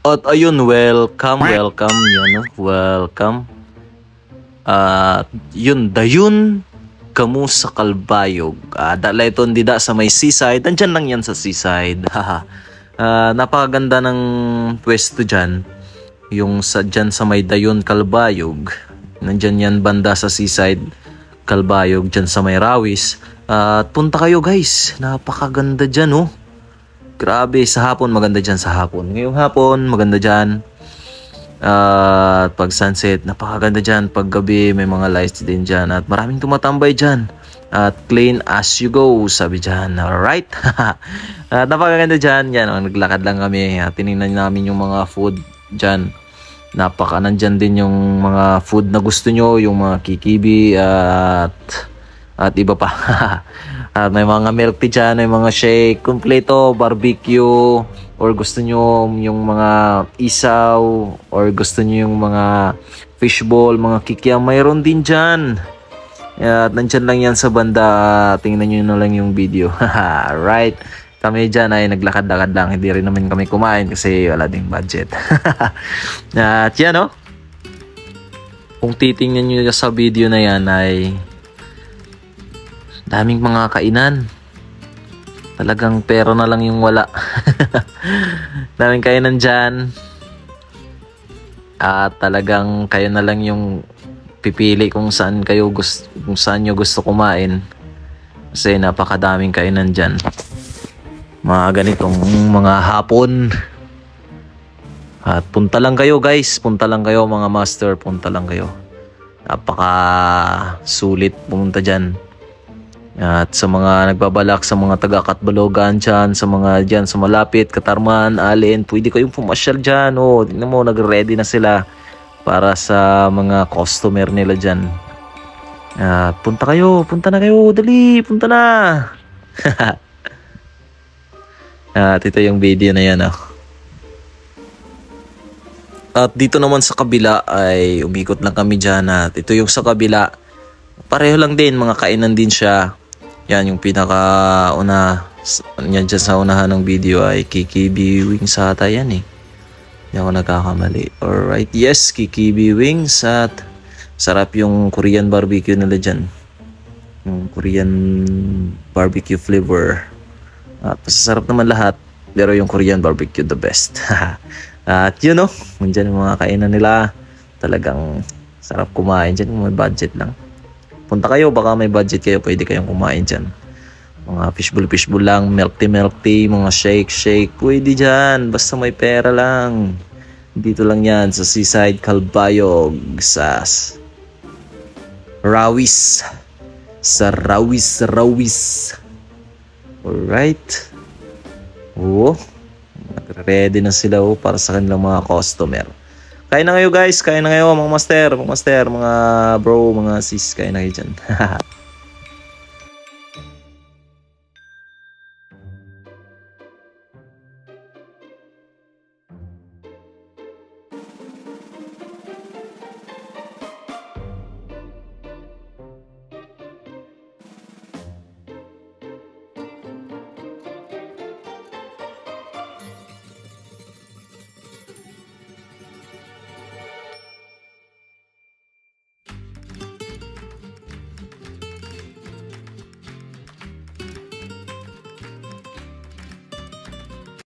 At ayun, welcome yun, no? Welcome. Yun, dayon kamu sa Kalbayog. Dala ito dida sa may seaside. Nandyan lang yan sa seaside. Napakaganda ng pwesto dyan. Yung dyan sa may dayon Kalbayog. Nandyan yan banda sa seaside Kalbayog. Dyan sa may Rawis. At punta kayo guys. Napakaganda dyan, oh. Grabe, sa hapon maganda dyan sa hapon. Ngayong hapon maganda dyan. At pag sunset, napakaganda dyan. Pag gabi, may mga lights din dyan. At maraming tumatambay dyan. At clean as you go, sabi dyan. Alright? At napakaganda dyan. Yan, naglakad lang kami. At tinignan namin yung mga food dyan. Nandyan din yung mga food na gusto nyo. Yung mga kikibi at iba pa. At may mga milk tea dyan, may mga shake, kompleto, barbecue, or gusto nyo yung mga isaw, or gusto nyo yung mga fishball, mga kikiam, mayroon din dyan. At nandyan lang yan sa banda, tingnan nyo na lang yung video. Right? Kami dyan ay naglakad-lakad lang, hindi rin naman kami kumain kasi wala ding budget. At yan, oh. Kung titingnan nyo sa video na yan ay daming mga kainan. Talagang pera na lang yung wala. Daming kainan dyan. At talagang kayo na lang yung pipili kung saan nyo gusto kumain. Kasi napakadaming kainan dyan. Mga ganitong mga hapon. At punta lang kayo guys. Punta lang kayo mga master. Punta lang kayo. Napaka sulit pumunta dyan. At sa mga nagbabalak, sa mga taga-Katbalogan dyan, sa mga dyan sa malapit, Katarman, Alin, pwede kayong pumasyal dyan. Oh, tingnan mo, nag-ready na sila para sa mga customer nila dyan. At punta na kayo, dali, punta na. At ito yung video na yan, oh. At dito naman sa kabila ay umikot lang kami dyan. At ito yung sa kabila, pareho lang din, mga kainan din siya. Yan yung pinaka-una. Yan dyan sa unahan ng video ay Kikibi Wings ata yan, eh. Hindi ako nagkakamali. Alright, yes, Kikibi Wings. At sarap yung Korean barbecue nila dyan. Yung Korean barbecue flavor. At masasarap naman lahat. Pero yung Korean barbecue the best. At yun, oh. Nandyan yung mga kainan nila. Talagang sarap kumain dyan. May budget lang. Punta kayo, baka may budget kayo, pwede kayong kumain dyan. Mga fishbowl lang, milk tea, mga shake, pwede dyan. Basta may pera lang. Dito lang yan, sa Seaside Kalbayog, sa Rawis. Sa Rawis. Alright. Oo. Ready na sila, oh, para sa kanilang mga customer. Kain na kayo guys, kain na kayo mga master, mga bro, mga sis, kain na kayo dyan.